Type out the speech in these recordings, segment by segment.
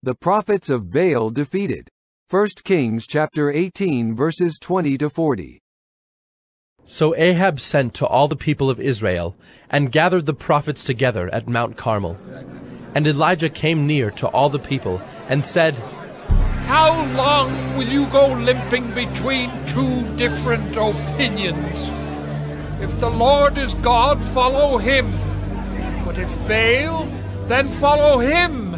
The prophets of Baal defeated. 1 Kings chapter 18 verses 20 to 40. So Ahab sent to all the people of Israel, and gathered the prophets together at Mount Carmel. And Elijah came near to all the people, and said, How long will you go limping between two different opinions? If the Lord is God, follow him. But if Baal, then follow him.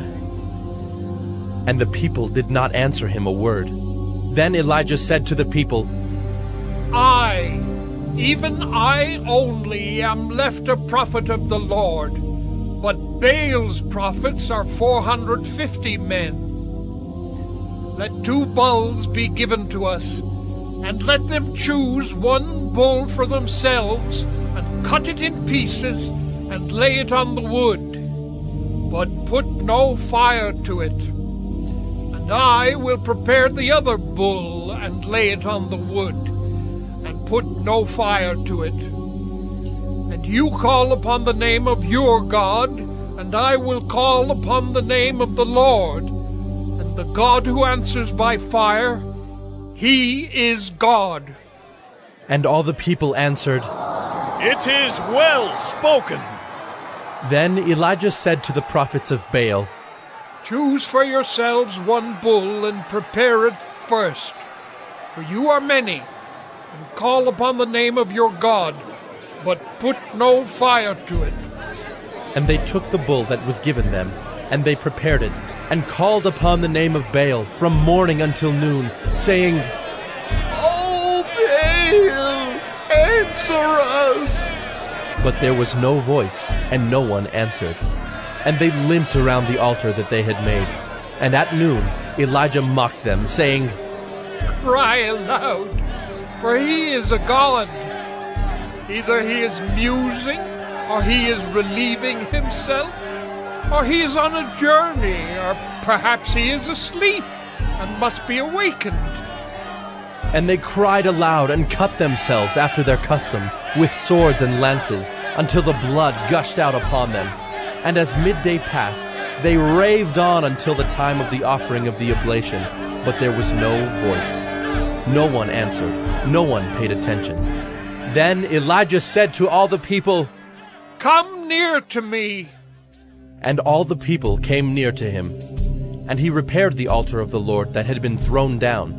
And the people did not answer him a word. Then Elijah said to the people, I, even I only, am left a prophet of the Lord, but Baal's prophets are 450 men. Let 2 bulls be given to us, and let them choose 1 bull for themselves, and cut it in pieces, and lay it on the wood, but put no fire to it. And I will prepare the other bull, and lay it on the wood, and put no fire to it. And you call upon the name of your God, and I will call upon the name of the Lord, and the God who answers by fire, he is God. And all the people answered, It is well spoken. Then Elijah said to the prophets of Baal, Choose for yourselves 1 bull, and prepare it first, for you are many, and call upon the name of your God, but put no fire to it. And they took the bull that was given them, and they prepared it, and called upon the name of Baal from morning until noon, saying, O Baal, answer us. But there was no voice, and no one answered. And they limped around the altar that they had made. And at noon Elijah mocked them, saying, Cry aloud, for he is a god. Either he is musing, or he is relieving himself, or he is on a journey, or perhaps he is asleep and must be awakened. And they cried aloud and cut themselves after their custom, with swords and lances, until the blood gushed out upon them. And as midday passed, they raved on until the time of the offering of the oblation, but there was no voice. No one answered, no one paid attention. Then Elijah said to all the people, Come near to me. And all the people came near to him. And he repaired the altar of the Lord that had been thrown down.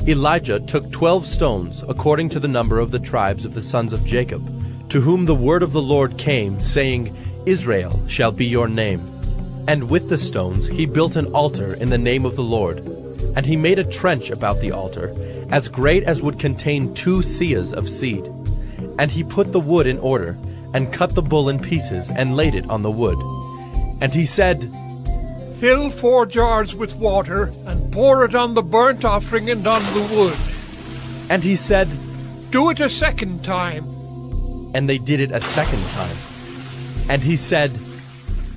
Elijah took 12 stones, according to the number of the tribes of the sons of Jacob, to whom the word of the Lord came, saying, Israel shall be your name. And with the stones he built an altar in the name of the Lord. And he made a trench about the altar, as great as would contain 2 seahs of seed. And he put the wood in order, and cut the bull in pieces, and laid it on the wood. And he said, Fill 4 jars with water, and pour it on the burnt offering and on the wood. And he said, Do it a second time. And they did it a second time. And he said,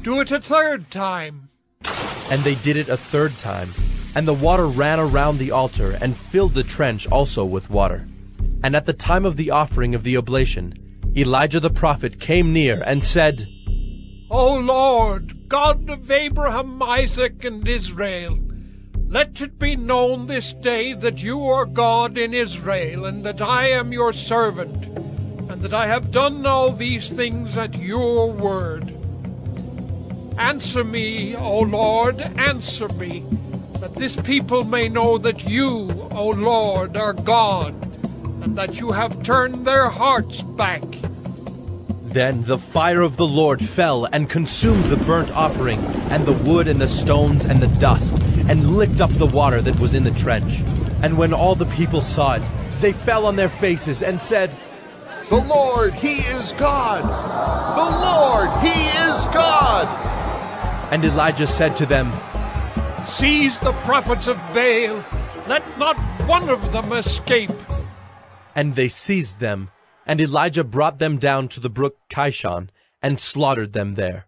Do it a third time. And they did it a third time. And the water ran around the altar, and filled the trench also with water. And at the time of the offering of the oblation, Elijah the prophet came near and said, O Lord, God of Abraham, Isaac, and Israel, let it be known this day that you are God in Israel, and that I am your servant, and that I have done all these things at your word. Answer me, O Lord, answer me, that this people may know that you, O Lord, are God, and that you have turned their hearts back. Then the fire of the Lord fell and consumed the burnt offering, and the wood and the stones and the dust, and licked up the water that was in the trench. And when all the people saw it, they fell on their faces and said, The Lord, he is God. The Lord, he is God. And Elijah said to them, Seize the prophets of Baal, let not one of them escape. And they seized them. And Elijah brought them down to the brook Kishon, and slaughtered them there.